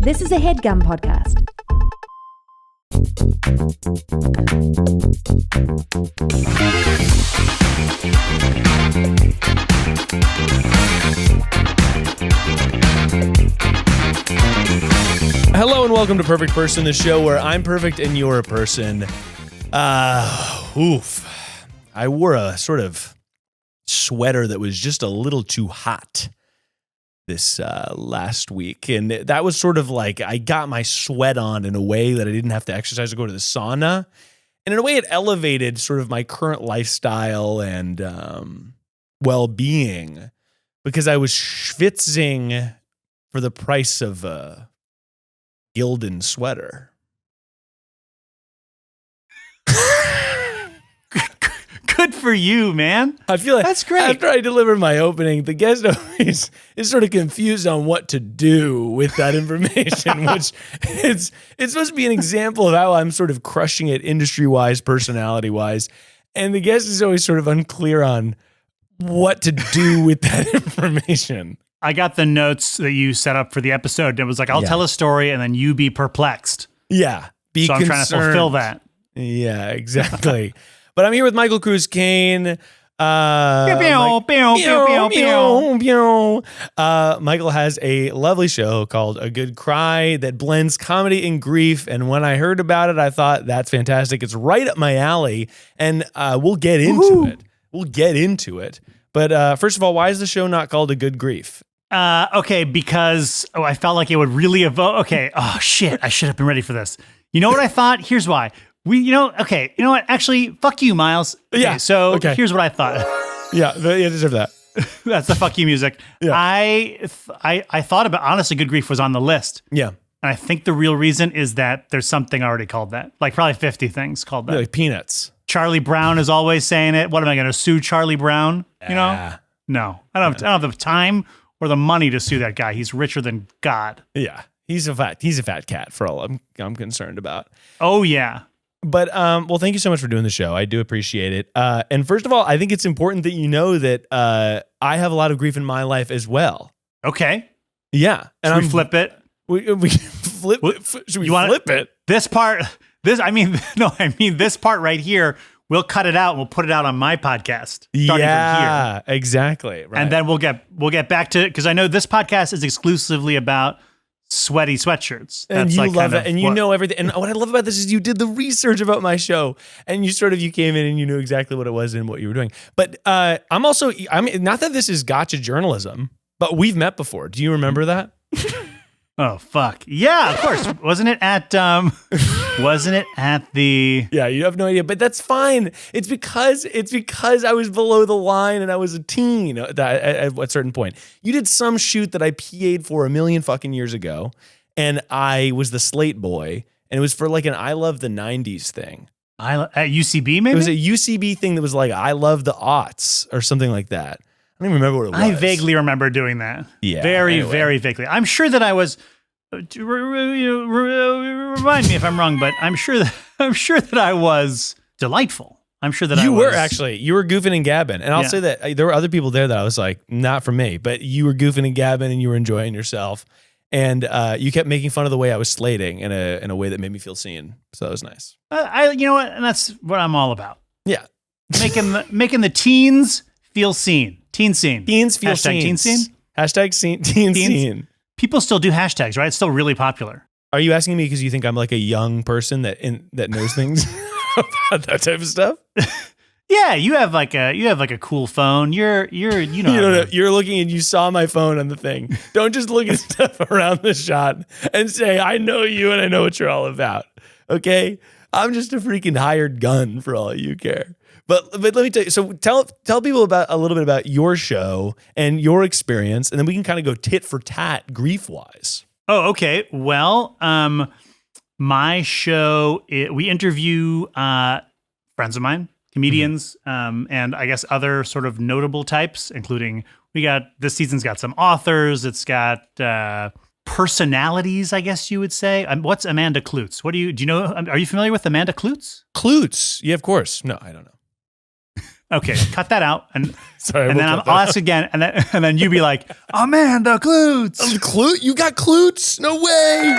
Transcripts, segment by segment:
This is a Headgum podcast. Hello and welcome to Perfect Person, the show where I'm perfect and you're a person. I wore a sort of sweater that was just a little too hot this last week. And that was sort of like I got my sweat on in a way that I didn't have to exercise or go to the sauna. And in a way it elevated sort of my current lifestyle and well-being because I was schwitzing for the price of a Gildan sweater. Good for you, man. I feel like that's great. After I deliver my opening, the guest always is sort of confused on what to do with that information, which it's supposed to be an example of how I'm sort of crushing it industry-wise, personality-wise. And the guest is always sort of unclear on what to do with that information. I got the notes that you set up for the episode. It was like, I'll tell a story and then you be perplexed. Yeah. So I'm trying to fulfill that. Yeah, exactly. But I'm here with Michael Cruz Kayne. Michael has a lovely show called A Good Cry that blends comedy and grief. And when I heard about it, I thought, that's fantastic. It's right up my alley. And we'll get into it. But first of all, why is the show not called A Good Grief? Okay, because I felt like it would really evoke. Okay, oh shit, I should have been ready for this. You know what I thought? Here's why. You know what? Actually, fuck you, Miles. Okay, yeah. So here's what I thought. Yeah, you deserve that. That's the fuck you music. Yeah. I thought about, honestly, Good Grief was on the list. Yeah. And I think the real reason is that there's something already called that. Like probably 50 things called that. Yeah, like Peanuts. Charlie Brown is always saying it. What am I going to sue Charlie Brown? You know? No. I don't have the time or the money to sue that guy. He's richer than God. Yeah. He's a fat cat for all I'm concerned about. Oh, yeah. But, well, thank you so much for doing the show. I do appreciate it. And first of all, I think it's important that you know that I have a lot of grief in my life as well. Okay. Yeah. And Should we flip it? We flip it? Should we flip it? This part right here, we'll cut it out and we'll put it out on my podcast. Yeah, exactly. Right. And then we'll get back to it because I know this podcast is exclusively about sweaty sweatshirts. And you love it. And you know everything. And what I love about this is you did the research about my show and you came in and you knew exactly what it was and what you were doing. But not that this is gotcha journalism, but we've met before. Do you remember that? Oh, fuck. Yeah, of course. Wasn't it at the... Yeah, you have no idea, but that's fine. It's because I was below the line and I was a teen at a certain point. You did some shoot that I PA'd for a million fucking years ago, and I was the slate boy, and it was for like an I Love the 90s thing. At UCB, maybe? It was a UCB thing that was like I Love the Aughts or something like that. I don't even remember what it was. I vaguely remember doing that. Yeah. Very vaguely. I'm sure that I was... Remind me if I'm wrong, but I'm sure that I was delightful. I'm sure that you were goofing and gabbing. And I'll say that there were other people there that I was like, not for me, but you were goofing and gabbing and you were enjoying yourself. And you kept making fun of the way I was slating in a way that made me feel seen. So that was nice. You know what? And that's what I'm all about. Yeah. Making the teens feel seen. Teen scene. Teens feel seen. Teen scene. Hashtag teen scene. People still do hashtags, right? It's still really popular. Are you asking me because you think I'm like a young person that knows things about that type of stuff? Yeah, you have like a cool phone. You're looking and you saw my phone on the thing. Don't just look at stuff around the shot and say I know you and I know what you're all about. Okay, I'm just a freaking hired gun for all you care. But let me tell you. So tell people about a little bit about your show and your experience, and then we can kind of go tit for tat grief wise. Oh, okay. Well, my show we interview friends of mine, comedians, and I guess other sort of notable types, including this season's got some authors. It's got personalities, I guess you would say. What's Amanda Kloots? Do you know? Are you familiar with Amanda Kloots? Kloots? Yeah, of course. No, I don't know. Okay, cut that out. And Sorry, and then I'll ask again, and then you be like, Amanda Klutz. You got Klutz? No way.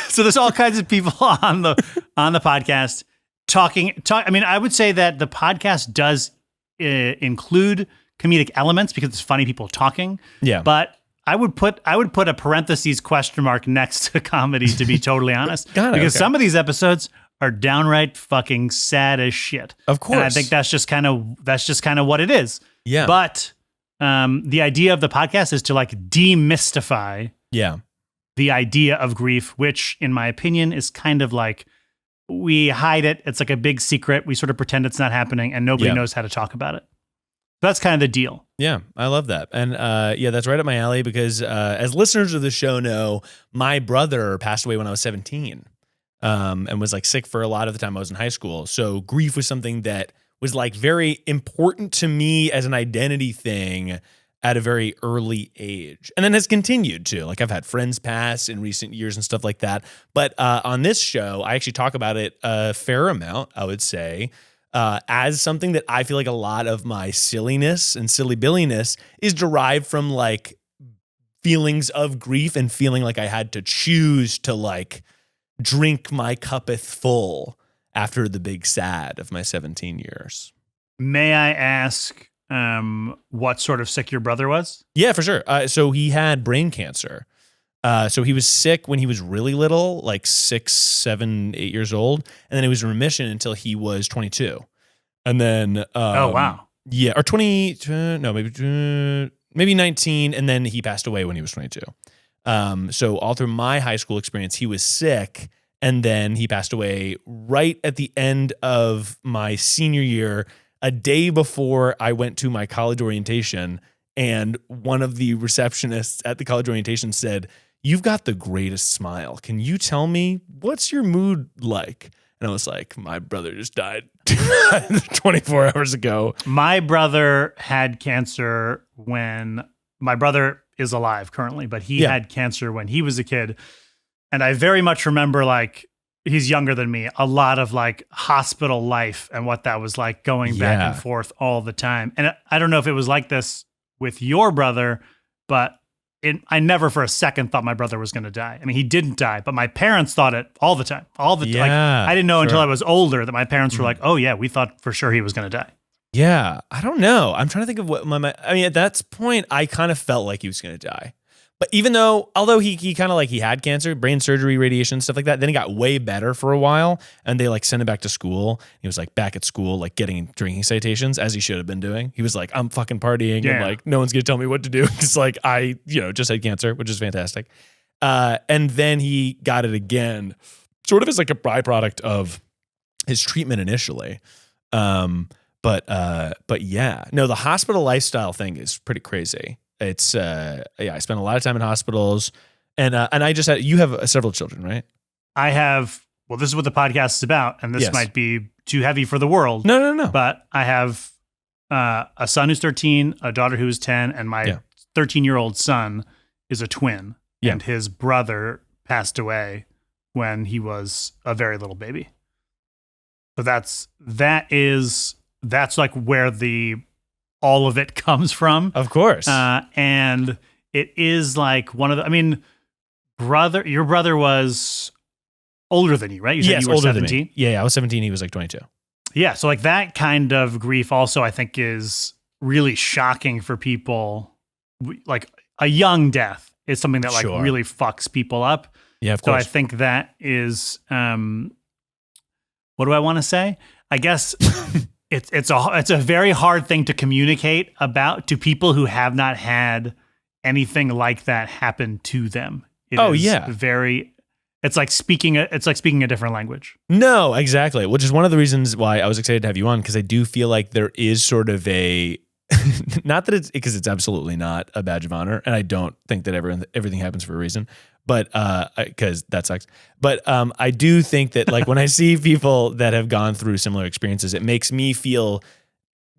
So there's all kinds of people on the podcast talking. I mean, I would say that the podcast does include comedic elements because it's funny people talking. Yeah. But I would put a parentheses question mark next to comedy, to be totally honest. Because some of these episodes are downright fucking sad as shit. Of course. And I think that's just kind of what it is. Yeah. But the idea of the podcast is to like demystify the idea of grief, which in my opinion is kind of like we hide it. It's like a big secret. We sort of pretend it's not happening and nobody knows how to talk about it. That's kind of the deal. Yeah, I love that. And that's right up my alley because as listeners of the show know, my brother passed away when I was 17 and was like sick for a lot of the time I was in high school. So grief was something that was like very important to me as an identity thing at a very early age. And then has continued to. Like I've had friends pass in recent years and stuff like that. But on this show, I actually talk about it a fair amount, I would say. As something that I feel like a lot of my silliness and silly billiness is derived from like feelings of grief and feeling like I had to choose to like drink my cuppeth full after the big sad of my 17 years. May I ask what sort of sick your brother was? Yeah, for sure. So he had brain cancer. So he was sick when he was really little, like 6, 7, 8 years old. And then he was in remission until he was 22. And then, oh, wow. Yeah. Or 20, no, maybe 19. And then he passed away when he was 22. So all through my high school experience, he was sick. And then he passed away right at the end of my senior year, a day before I went to my college orientation. And one of the receptionists at the college orientation said, "You've got the greatest smile. Can you tell me what's your mood like?" And I was like, "My brother just died 24 hours ago." My brother had cancer when my brother is alive currently, but he had cancer when he was a kid. And I very much remember, like, he's younger than me, a lot of like hospital life and what that was like going back and forth all the time. And I don't know if it was like this with your brother, but I never for a second thought my brother was going to die. I mean, he didn't die, but my parents thought it all the time. Like, I didn't know until I was older that my parents were like, "Oh yeah, we thought for sure he was going to die." Yeah, I don't know. I'm trying to think of what I mean, at that point, I kind of felt like he was going to die. But although he kind of like he had cancer, brain surgery, radiation, stuff like that, then he got way better for a while and they like sent him back to school. He was like back at school, like getting drinking citations as he should have been doing. He was like, "I'm fucking partying and like no one's going to tell me what to do." It's like I, just had cancer, which is fantastic. And then he got it again, sort of as like a byproduct of his treatment initially. But yeah, no, the hospital lifestyle thing is pretty crazy. It's I spent a lot of time in hospitals, and I just had. You have several children, right? I have. Well, this is what the podcast is about, and this might be too heavy for the world. No. But I have a son who's 13, a daughter who's 10, and my 13-year-old son is a twin, and his brother passed away when he was a very little baby. So that's like where all of it comes from. Of course. And it is like one of the, I mean, your brother was older than you, right? You said you were older 17? than me. Yeah, I was 17. He was like 22. Yeah. So like that kind of grief also, I think, is really shocking for people. Like a young death is something that like really fucks people up. Yeah, of course. So I think that is, what do I want to say? I guess it's a very hard thing to communicate about to people who have not had anything like that happen to them. It's like speaking a different language. No, exactly. Which is one of the reasons why I was excited to have you on, because I do feel like there is sort of a not that it's because it's absolutely not a badge of honor, and I don't think that everything happens for a reason. But because that sucks. But I do think that like when I see people that have gone through similar experiences, it makes me feel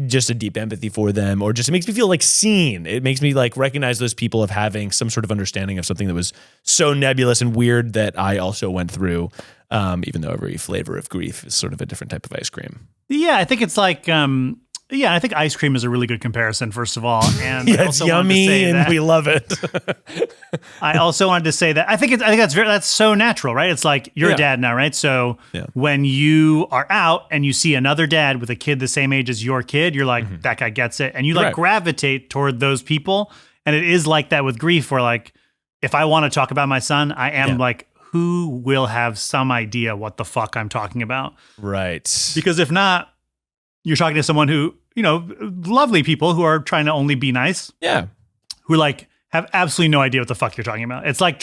just a deep empathy for them, or just it makes me feel like seen. It makes me like recognize those people of having some sort of understanding of something that was so nebulous and weird that I also went through. even though every flavor of grief is sort of a different type of ice cream. Yeah, I think it's like, I think ice cream is a really good comparison, first of all. And yeah, it's yummy and we love it. I also wanted to say that I think that's so natural, right? It's like you're a dad now, right? So when you are out and you see another dad with a kid the same age as your kid, you're like, that guy gets it. And you like gravitate toward those people. And it is like that with grief where like, if I want to talk about my son, I am like, who will have some idea what the fuck I'm talking about? Right. Because if not, you're talking to someone who, lovely people who are trying to only be nice. Yeah. Who like have absolutely no idea what the fuck you're talking about. It's like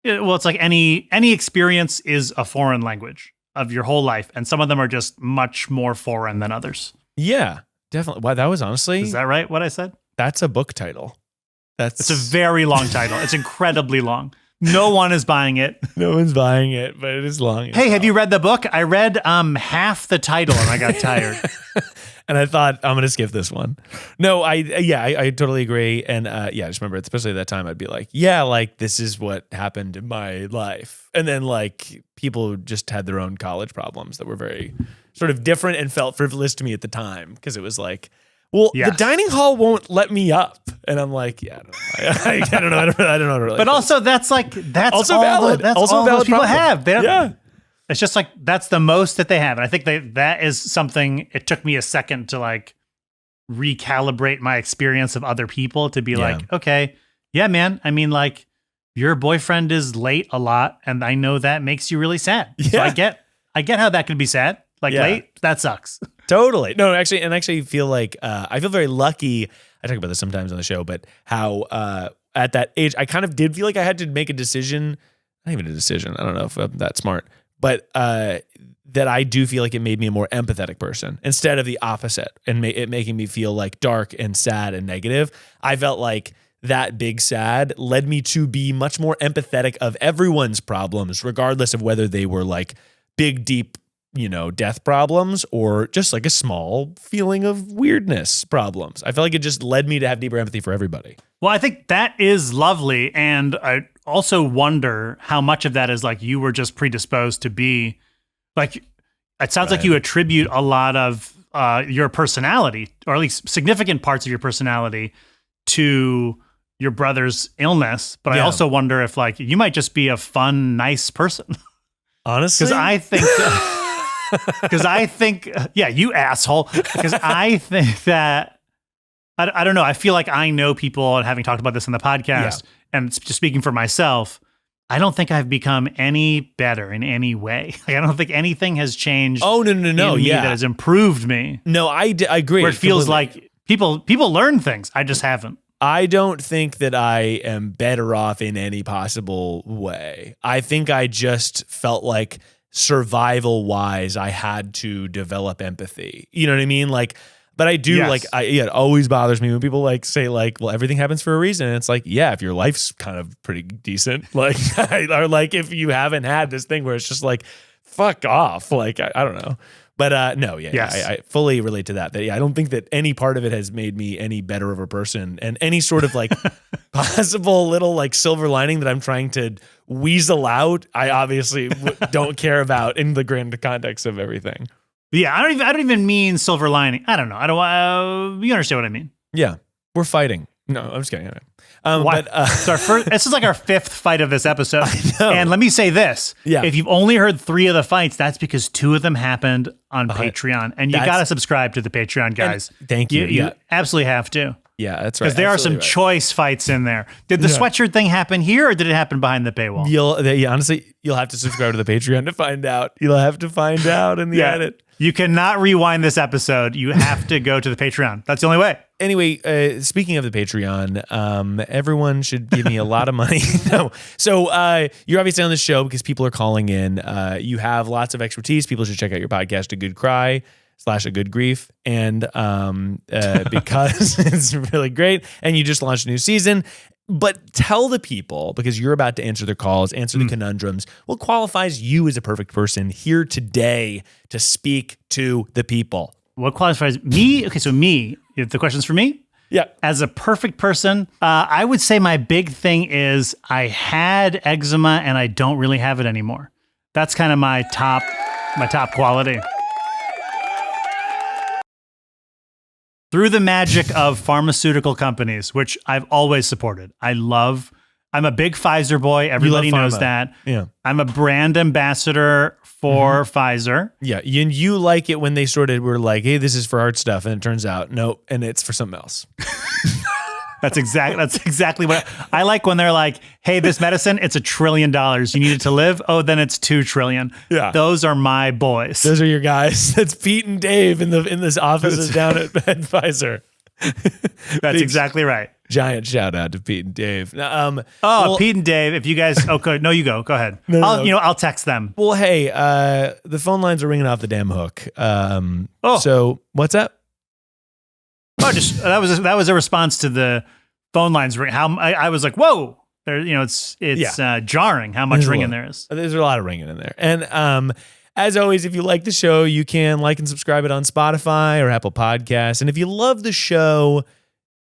it's like any experience is a foreign language of your whole life. And some of them are just much more foreign than others. Yeah, definitely. Wow, that was honestly. Is that right, what I said? That's a book title. It's a very long title. It's incredibly long. No one is buying it. No one's buying it, but it is long. Hey, have you read the book? I read half the title and I got tired. And I thought, I'm going to skip this one. No, I totally agree. And I just remember, especially at that time, I'd be like, this is what happened in my life. And then like people just had their own college problems that were very sort of different and felt frivolous to me at the time. Because it was like, the dining hall won't let me up. And I'm like, I don't know. I don't know. Really. But also that's also valid. That's also all valid those people problem. have. They don't, It's just like, that's the most that they have. And I think that is something, it took me a second to like recalibrate my experience of other people to be like, okay, yeah, man. I mean, like your boyfriend is late a lot. And I know that makes you really sad. Yeah. So I get how that can be sad. Like late, that sucks. Totally. No, actually feel like, I feel very lucky. I talk about this sometimes on the show, but how, at that age, I kind of did feel like I had to make a decision. Not even a decision. I don't know if I'm that smart. But that I do feel like it made me a more empathetic person instead of the opposite and it making me feel like dark and sad and negative. I felt like that big sad led me to be much more empathetic of everyone's problems, regardless of whether they were like big, deep, death problems or just like a small feeling of weirdness problems. I felt like it just led me to have deeper empathy for everybody. Well, I think that is lovely. And I also wonder how much of that is like you were just predisposed to be like, it sounds like you attribute a lot of your personality, or at least significant parts of your personality, to your brother's illness. But I also wonder if like you might just be a fun, nice person. Honestly? Because I think, you asshole. Because I think that, I don't know. I feel like I know people, and having talked about this in the podcast, and just speaking for myself, I don't think I've become any better in any way. Like, I don't think anything has changed. Oh, no. That has improved me. No, I agree. Where it feels like people learn things. I just haven't. I don't think that I am better off in any possible way. I think I just felt like survival wise, I had to develop empathy. You know what I mean? Like, but I do it always bothers me when people like say like, well, everything happens for a reason. And it's like, yeah, if your life's kind of pretty decent, like, or like if you haven't had this thing where it's just like, fuck off. Like, I don't know. But I fully relate to that. I don't think that any part of it has made me any better of a person, and any sort of like possible little like silver lining that I'm trying to weasel out, I obviously don't care about in the grand context of everything. Yeah, I don't even mean silver lining. I don't know. You understand what I mean? Yeah, we're fighting. No, I'm just kidding. But, this is like our fifth fight of this episode. I know. And let me say this. Yeah. If you've only heard 3 of the fights, that's because 2 of them happened on Patreon. And you got to subscribe to the Patreon, guys. Thank you. You absolutely have to. Yeah, that's right. Because there are some choice fights in there. Did the sweatshirt thing happen here, or did it happen behind the paywall? Honestly, you'll have to subscribe to the Patreon to find out. You'll have to find out in the edit. You cannot rewind this episode. You have to go to the Patreon. That's the only way. Anyway, speaking of the Patreon, everyone should give me a lot of money. No. So you're obviously on the show because people are calling in. You have lots of expertise. People should check out your podcast, A Good Cry / A Good Grief. And because it's really great. And you just launched a new season. But tell the people, because you're about to answer their calls, answer the conundrums, what qualifies you as a perfect person here today to speak to the people? What qualifies me? Okay, so me, if the question's for me? Yeah. As a perfect person, I would say my big thing is I had eczema and I don't really have it anymore. That's kind of my top quality. Through the magic of pharmaceutical companies, which I've always supported. I'm a big Pfizer boy. Everybody knows that. Yeah. I'm a brand ambassador for Pfizer. Yeah. And you like it when they were like, hey, this is for heart stuff. And it turns out, nope. And it's for something else. That's exactly what I like when they're like, hey, this medicine, it's $1 trillion. You need it to live. Oh, then it's $2 trillion. Yeah. Those are my boys. Those are your guys. That's Pete and Dave in this offices down at Pfizer. That's exactly right. Giant shout out to Pete and Dave. Pete and Dave, if you guys, no, you go ahead. No. I'll text them. Well, hey, the phone lines are ringing off the damn hook. So what's up? Oh, that was a response to the phone lines ring. How I was like, whoa, there, it's jarring how much ringing there is. There's a lot of ringing in there. And as always, if you like the show, you can like and subscribe it on Spotify or Apple Podcasts. And if you love the show,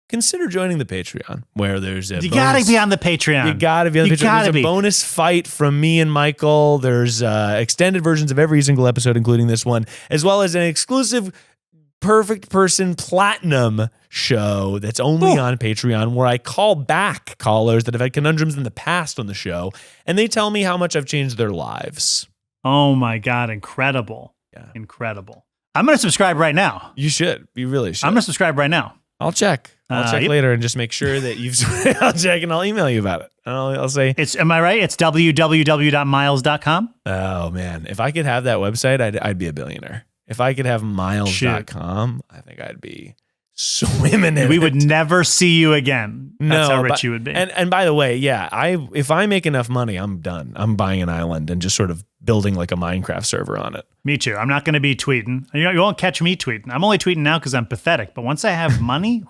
consider joining the Patreon, where there's you gotta be on the Patreon. You gotta be on the Patreon. There's a bonus fight from me and Michael. There's extended versions of every single episode, including this one, as well as an exclusive Perfect Person Platinum show that's only on Patreon, where I call back callers that have had conundrums in the past on the show, and they tell me how much I've changed their lives. Oh my God, incredible. Yeah. Incredible. I'm going to subscribe right now. You should. You really should. I'm going to subscribe right now. I'll check. I'll check later and just make sure that you've. I'll check and I'll email you about it. I'll say. Am I right? It's www.miles.com. Oh man, if I could have that website, I'd be a billionaire. If I could have miles.com, I think I'd be swimming in it. We would never see you again. That's how rich you would be. And by the way, yeah, if I make enough money, I'm done. I'm buying an island and just sort of building like a Minecraft server on it. Me too. I'm not going to be tweeting. You won't catch me tweeting. I'm only tweeting now because I'm pathetic. But once I have money,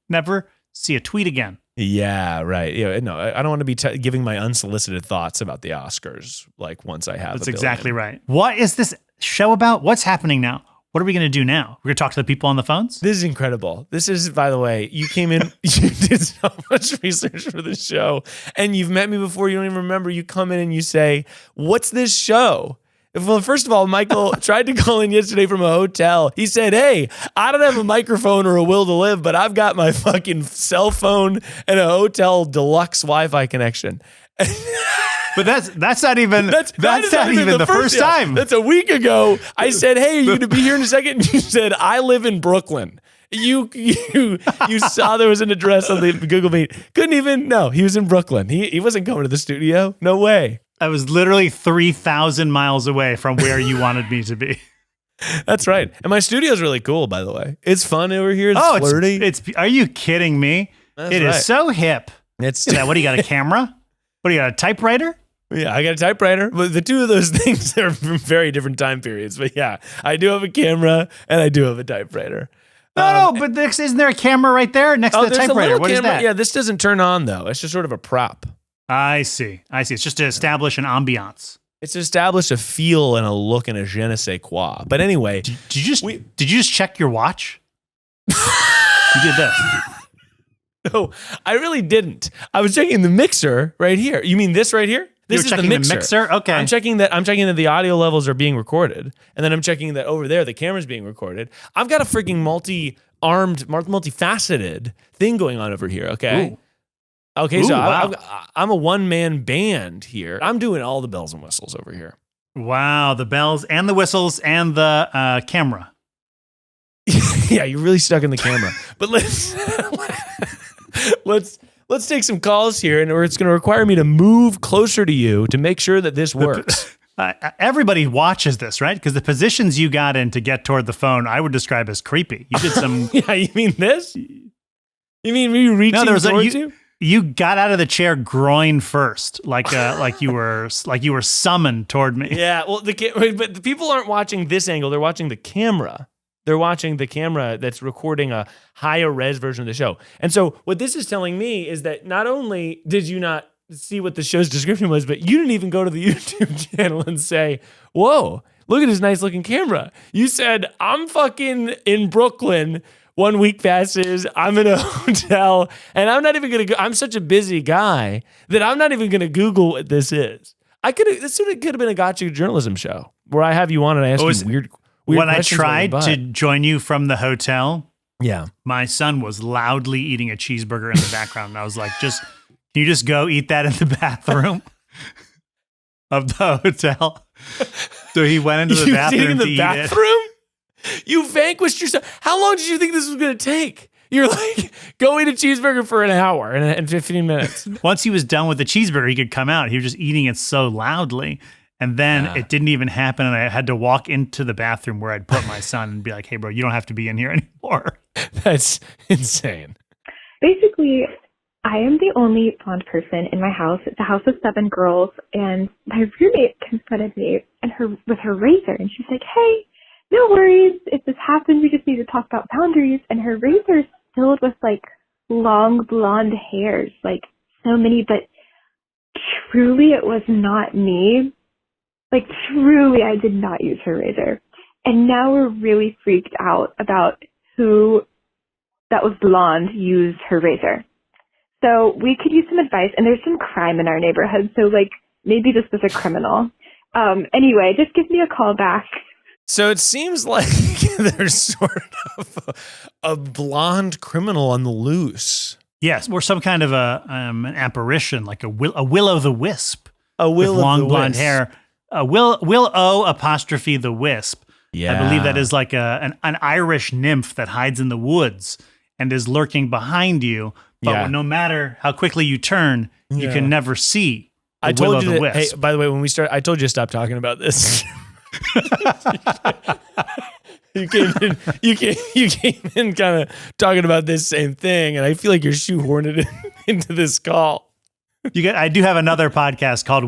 never see a tweet again. Yeah, right. Yeah, no, I don't want to be giving my unsolicited thoughts about the Oscars. Like once I have. That's exactly right. What is this show about? What's happening now? What are we going to do now? We're going to talk to the people on the phones? This is incredible. This is, by the way, you came in, you did so much research for this show, and you've met me before. You don't even remember. You come in and you say, what's this show? Well, first of all, Michael tried to call in yesterday from a hotel. He said, hey, I don't have a microphone or a will to live, but I've got my fucking cell phone and a hotel deluxe Wi-Fi connection. But that's not even the first time. That's a week ago. I said, "Hey, are you going to be here in a second?" And you said, "I live in Brooklyn." You saw there was an address on the Google Meet. No, he was in Brooklyn. He wasn't coming to the studio. No way. I was literally 3,000 miles away from where you wanted me to be. That's right. And my studio's really cool, by the way. It's fun over here. It's flirty. It's are you kidding me? It is so hip. What do you got, a camera? What do you got, a typewriter? Yeah, I got a typewriter. But the two of those things are from very different time periods. But yeah, I do have a camera and I do have a typewriter. No, but isn't there a camera right there next to the typewriter? What is that? Yeah, this doesn't turn on, though. It's just sort of a prop. I see. It's just to establish an ambiance. It's to establish a feel and a look and a je ne sais quoi. But anyway. Did you just check your watch? You did this. No, I really didn't. I was checking the mixer right here. You mean this right here? This is the mixer. Okay. I'm checking that the audio levels are being recorded, and then I'm checking that over there the camera's being recorded. I've got a freaking multi-armed, multifaceted thing going on over here. Okay. Ooh. Okay. So wow. I'm a one-man band here. I'm doing all the bells and whistles over here. Wow, the bells and the whistles and the camera. Yeah, you're really stuck in the camera. But let's take some calls here, and it's going to require me to move closer to you to make sure that this works. Everybody watches this, right? Because the positions you got in to get toward the phone, I would describe as creepy. You did some. Yeah, you mean this? You mean me reaching towards you? You got out of the chair groin first, like you were summoned toward me. Yeah, well, but the people aren't watching this angle; they're watching the camera. They're watching the camera that's recording a higher res version of the show. And so what this is telling me is that not only did you not see what the show's description was, but you didn't even go to the YouTube channel and say, whoa, look at this nice looking camera. You said, I'm fucking in Brooklyn. 1 week passes. I'm in a hotel and I'm not even going to go. I'm such a busy guy that I'm not even going to Google what this is. This could have been a gotcha journalism show where I have you on and I ask you weird when I questions tried about to your butt. join you from the hotel, Yeah. my son was loudly eating a cheeseburger in the background. And I was like, can you just go eat that in the bathroom of the hotel? So he went into the bathroom to eat it. You vanquished yourself. How long did you think this was going to take? You're like, go eat a cheeseburger for an hour and 15 minutes. Once he was done with the cheeseburger, he could come out. He was just eating it so loudly. And then it didn't even happen. And I had to walk into the bathroom where I'd put my son and be like, hey, bro, you don't have to be in here anymore. That's insane. Basically, I am the only blonde person in my house. It's a house of 7 girls. And my roommate confronted me with her razor. And she's like, hey, no worries. If this happens, we just need to talk about boundaries. And her razor is filled with like long blonde hairs, like so many, but truly it was not me. Like truly I did not use her razor. And now we're really freaked out about who that was blonde used her razor. So we could use some advice, and there's some crime in our neighborhood. So like maybe this was a criminal. Anyway, just give me a call back. So it seems like there's sort of a blonde criminal on the loose. Yes, or some kind of an apparition, like a will-o'-the-wisp. A will with of long the blonde wisp. hair. Will-o' apostrophe the wisp. Yeah. I believe that is like an Irish nymph that hides in the woods and is lurking behind you. But no matter how quickly you turn, you can never see. I told you that. Hey, by the way, when we start, I told you to stop talking about this. You came in kind of talking about this same thing, and I feel like you're shoehorning it into this call. I do have another podcast called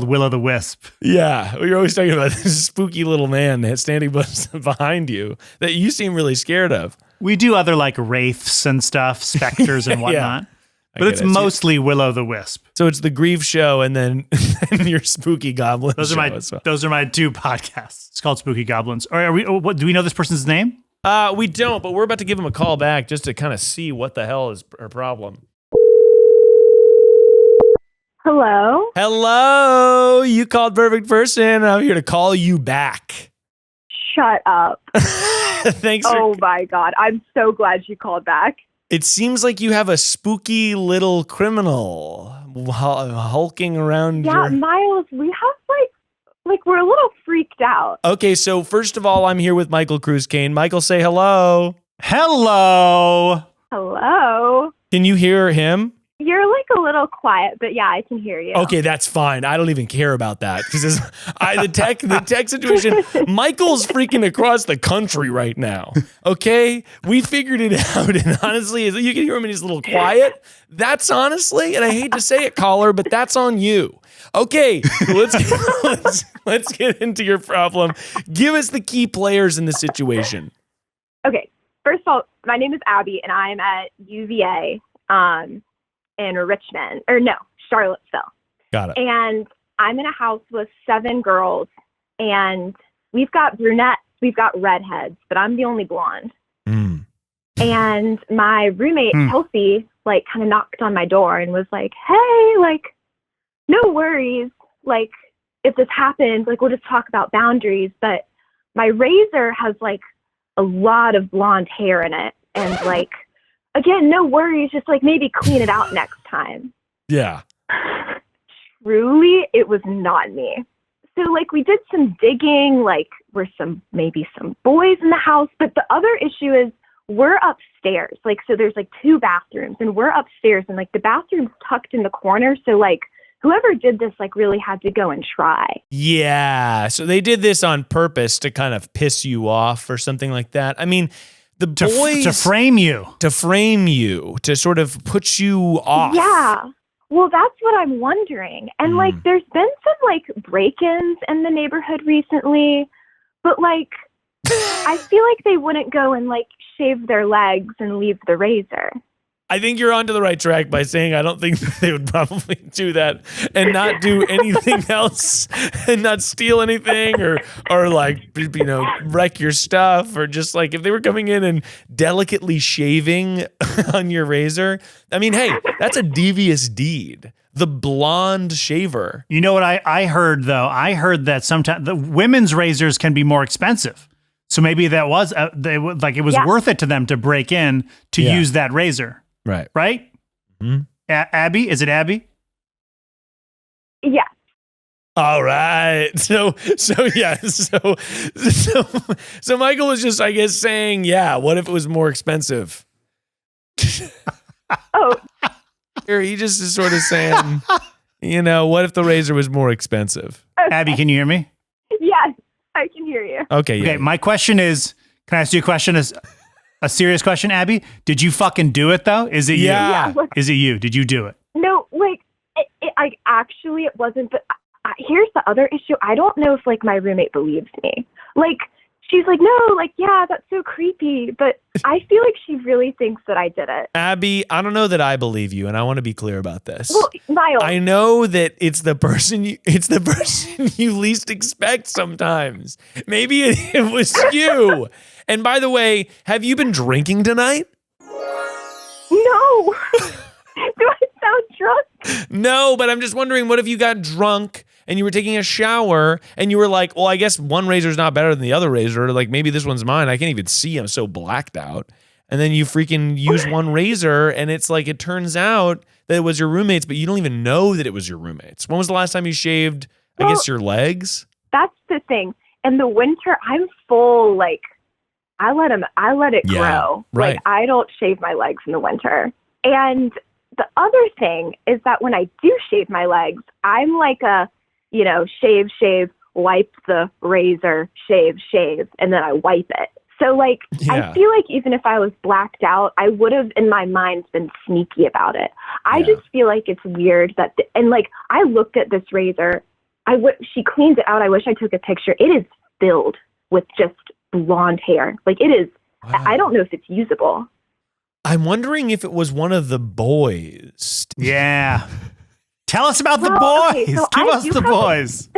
Will o' the Wisp. Yeah, you're always talking about this spooky little man standing behind you that you seem really scared of. We do other like wraiths and stuff, specters and whatnot. But it's mostly Will o' the Wisp. So it's the grief show and then your spooky goblin Those show. Those are my 2 podcasts. It's called Spooky Goblins. Or do we know this person's name? We don't, but we're about to give him a call back just to kind of see what the hell is her problem. Hello? Hello, you called perfect person. I'm here to call you back. Shut up. Thanks. Oh my God. I'm so glad you called back. It seems like you have a spooky little criminal hulking around. Yeah, Miles, we have like we're a little freaked out. Okay, so first of all, I'm here with Michael Cruz Kayne. Michael, say hello. Hello. Hello? Can you hear him? You're like a little quiet, but yeah, I can hear you. Okay, that's fine. I don't even care about that because the tech situation. Michael's freaking across the country right now. Okay, we figured it out, and honestly, you can hear him and he's a little quiet. That's honestly, and I hate to say it, caller, but that's on you. Okay, let's get into your problem. Give us the key players in the situation. Okay, first of all, my name is Abby, and I'm at UVA. In Richmond, Charlottesville. Got it. And I'm in a house with 7 girls, and we've got brunettes, we've got redheads, but I'm the only blonde. Mm. And my roommate, Kelsey, like kind of knocked on my door and was like, hey, like, no worries. Like, if this happens, like, we'll just talk about boundaries. But my razor has like a lot of blonde hair in it. And like, again, no worries, just like maybe clean it out next time. Yeah. Truly, it was not me. So like we did some digging, like maybe some boys in the house. But the other issue is we're upstairs. Like, so there's like 2 bathrooms and we're upstairs and like the bathroom's tucked in the corner. So like whoever did this like really had to go and try. Yeah. So they did this on purpose to kind of piss you off or something like that. I mean, the boys to frame you, to sort of put you off. Yeah. Well, that's what I'm wondering. And like, there's been some like break-ins in the neighborhood recently, but like, I feel like they wouldn't go and like shave their legs and leave the razor. I think you're onto the right track by saying I don't think they would probably do that and not do anything else and not steal anything or like, you know, wreck your stuff or just like if they were coming in and delicately shaving on your razor. I mean, hey, that's a devious deed. the blonde shaver. You know what I heard though? I heard that sometimes the women's razors can be more expensive. So maybe that was it was worth it to them to break in to use that razor. Right. Right? Mm-hmm. Abby, is it Abby? Yeah. All right. So Michael was just, I guess, saying, yeah, what if it was more expensive? Oh. He just is sort of saying, what if the razor was more expensive? Okay. Abby, can you hear me? Yes, I can hear you. Okay. Yeah. Okay, my question is, can I ask you a question? A serious question, Abby? Did you fucking do it though? Is it you? Yeah. Is it you? Did you do it? No, it wasn't, but here's the other issue. I don't know if my roommate believes me. She's like, no, yeah, that's so creepy. But I feel like she really thinks that I did it. Abby, I don't know that I believe you, and I want to be clear about this. Well, Miles. I know that it's the person you least expect sometimes. Maybe it was you. And by the way, have you been drinking tonight? No. Do I sound drunk? No, but I'm just wondering, what if you got drunk and you were taking a shower and you were like, well, I guess one razor's not better than the other razor. Maybe this one's mine. I can't even see. I'm so blacked out. And then you freaking use one razor and it's it turns out that it was your roommate's, but you don't even know that it was your roommate's. When was the last time you shaved, I guess, your legs? That's the thing. In the winter, I'm full, I let it grow. Right. I don't shave my legs in the winter. And the other thing is that when I do shave my legs, I'm shave, wipe the razor, shave, and then I wipe it. So I feel like even if I was blacked out, I would have in my mind been sneaky about it. I just feel like it's weird that, I looked at this razor. She cleans it out. I wish I took a picture. It is filled with just blonde hair. It is, wow. I don't know if it's usable. I'm wondering if it was one of the boys. Yeah. Tell us about the boys. Okay, so Give us the boys.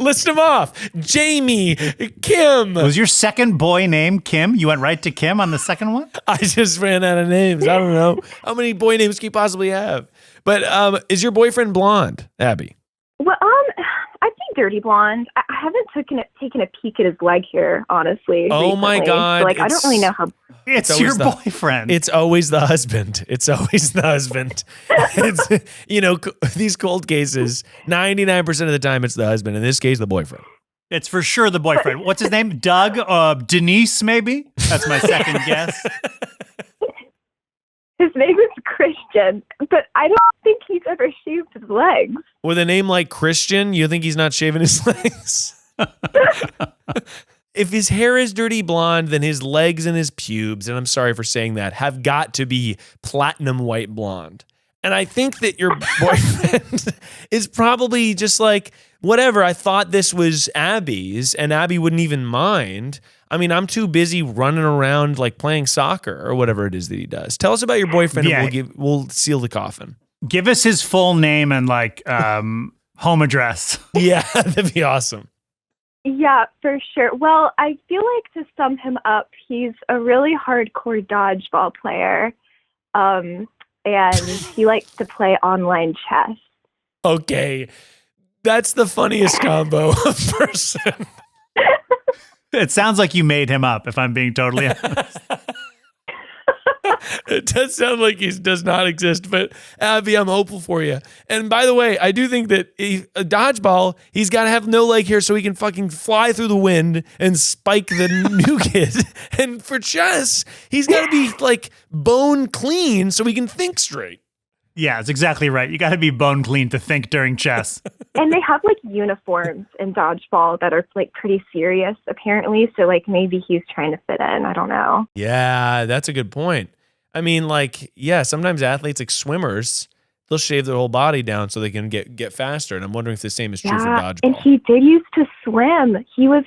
List them off. Jamie, Kim. Was your second boy named Kim? You went right to Kim on the second one? I just ran out of names. I don't know. How many boy names can you possibly have? But is your boyfriend blonde, Abby? Well, I think dirty blonde. I haven't taken a peek at his leg hair, honestly. Oh recently. my God. So, I don't really know how. It's your boyfriend. It's always the husband. It's these cold cases, 99% of the time it's the husband. In this case, the boyfriend. It's for sure the boyfriend. What's his name? Doug? Denise, maybe? That's my second guess. His name is Christian, but I don't think he's ever shaved his legs. With a name like Christian, you think he's not shaving his legs? If his hair is dirty blonde, then his legs and his pubes, and I'm sorry for saying that, have got to be platinum white blonde. And I think that your boyfriend is probably just whatever, I thought this was Abby's, and Abby wouldn't even mind. I mean, I'm too busy running around playing soccer or whatever it is that he does. Tell us about your boyfriend and we'll seal the coffin. Give us his full name and home address. Yeah, that'd be awesome. Yeah, for sure. Well, I feel like to sum him up, he's a really hardcore dodgeball player. And he likes to play online chess. Okay. That's the funniest combo of person. It sounds like you made him up, if I'm being totally honest. It does sound like he does not exist, but Abby, I'm hopeful for you. And by the way, I do think that a dodgeball, he's got to have no leg hair so he can fucking fly through the wind and spike the new kid. And for chess, he's got to be bone clean so he can think straight. Yeah, it's exactly right. You got to be bone clean to think during chess. And they have uniforms in dodgeball that are pretty serious, apparently. So maybe he's trying to fit in. I don't know. Yeah, that's a good point. I mean, sometimes athletes swimmers, they'll shave their whole body down so they can get faster. And I'm wondering if the same is true for dodgeball. And he did used to swim. He was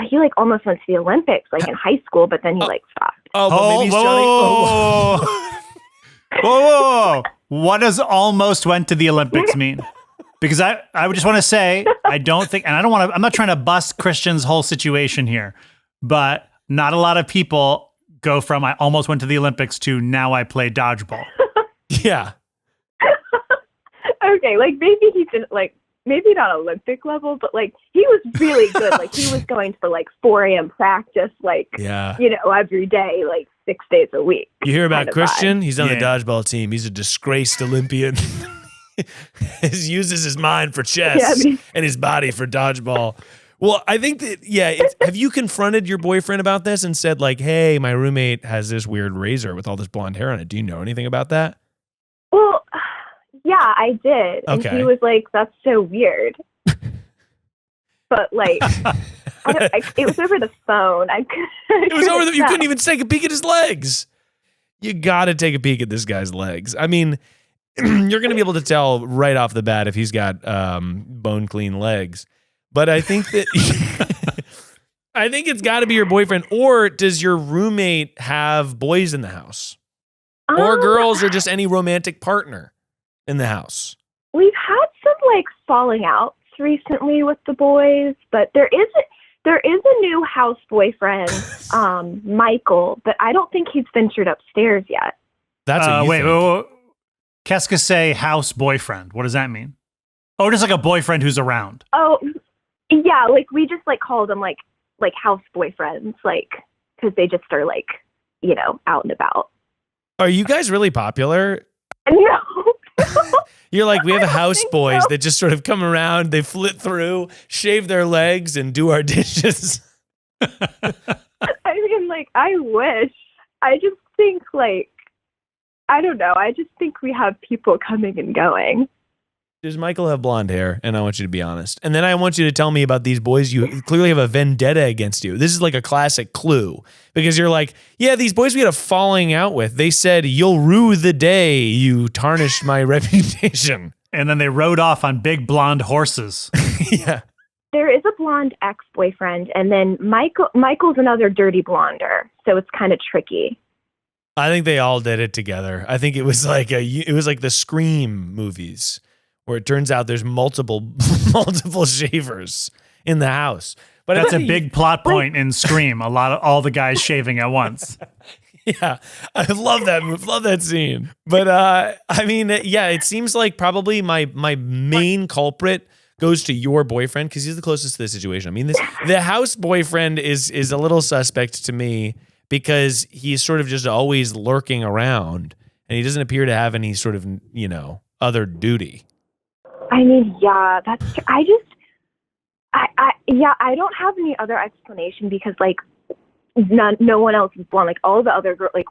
he almost went to the Olympics in high school, but then he stopped. Oh, but maybe he's Johnny. Whoa. What does almost went to the Olympics mean? Because I would just want to say, I don't think, and I'm not trying to bust Christian's whole situation here, but not a lot of people go from I almost went to the Olympics to now I play dodgeball. Yeah. okay, like maybe he didn't like, maybe not Olympic level, but like he was really good. Like he was going for like 4 a.m. practice, like, every day, like 6 days a week. You hear about Christian? He's on the Yeah. dodgeball team. He's a disgraced Olympian. He uses his mind for chess and his body for dodgeball. Well, I think that, have you confronted your boyfriend about this and said like, hey, my roommate has this weird razor with all this blonde hair on it. Do you know anything about that? Well, yeah, I did. And Okay. he was like, that's so weird. But like, it was over the phone. It was over you couldn't even take a peek at his legs. You got to take a peek at this guy's legs. I mean, you're going to be able to tell right off the bat if he's got bone clean legs. But I think that I think it's got to be your boyfriend. Or does your roommate have boys in the house? Or girls, or just any romantic partner in the house? We've had some like falling outs recently with the boys, but there is a new house boyfriend, Michael, but I don't think he's ventured upstairs yet. That's what you think. Wait. Qu'est-ce que c'est house boyfriend? What does that mean? Oh, just like a boyfriend who's around. Oh, yeah, like we just like call them like house boyfriends, like because they just are like, out and about. Are you guys really popular? No. You're like, we have house boys that just sort of come around, they flit through, shave their legs, and do our dishes. I mean, like, I wish. I just think, like, I don't know. I just think we have people coming and going. Does Michael have blonde hair? And I want you to be honest. And then I want you to tell me about these boys. You clearly have a vendetta against you. This is like a classic clue because you're like, yeah, these boys we had a falling out with. They said, you'll rue the day you tarnished my reputation. And then they rode off on big blonde horses. Yeah. There is a blonde ex-boyfriend, and then Michael's another dirty blonder, so it's kind of tricky. I think they all did it together. I think it was like the Scream movies, where it turns out there's multiple shavers in the house. But that's a big plot point in Scream. All the guys shaving at once. Yeah, I love that move. Love that scene. But I mean, yeah, it seems like probably my main culprit goes to your boyfriend because he's the closest to the situation. I mean, the house boyfriend is a little suspect to me because he's sort of just always lurking around and he doesn't appear to have any sort of, other duty. I mean, yeah, that's true. I don't have any other explanation because like no one else is blonde. Like all the other girls, like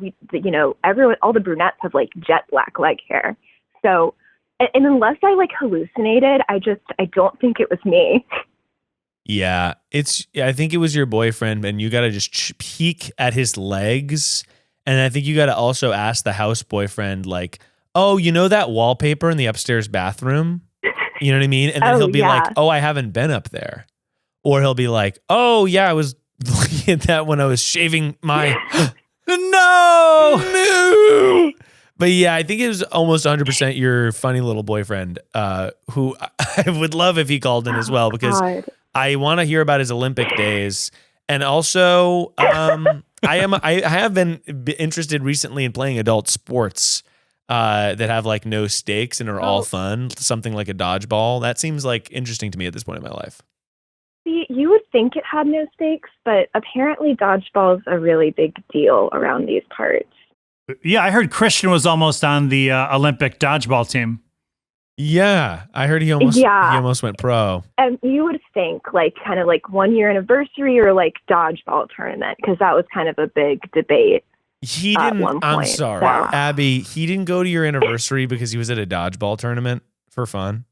everyone, all the brunettes have like jet black leg hair. So, and unless I like hallucinated, I don't think it was me. Yeah, I think it was your boyfriend, and you got to just peek at his legs. And I think you got to also ask the house boyfriend, like, oh, that wallpaper in the upstairs bathroom? You know what I mean? And then he'll be like, oh, I haven't been up there. Or he'll be like, oh, yeah, I was looking at that when I was shaving my... No! But yeah, I think it was almost 100% your funny little boyfriend, who I would love if he called in as well, because I want to hear about his Olympic days. And also, I have been interested recently in playing adult sports that have like no stakes and are all fun. Something like a dodgeball. That seems like interesting to me at this point in my life. See, you would think it had no stakes, but apparently dodgeball is a really big deal around these parts. Yeah, I heard Christian was almost on the Olympic dodgeball team. Yeah, I heard he almost went pro. And you would think like kind of like 1 year anniversary or like dodgeball tournament, because that was kind of a big debate. He didn't. At one point, I'm sorry, Abby. He didn't go to your anniversary because he was at a dodgeball tournament for fun.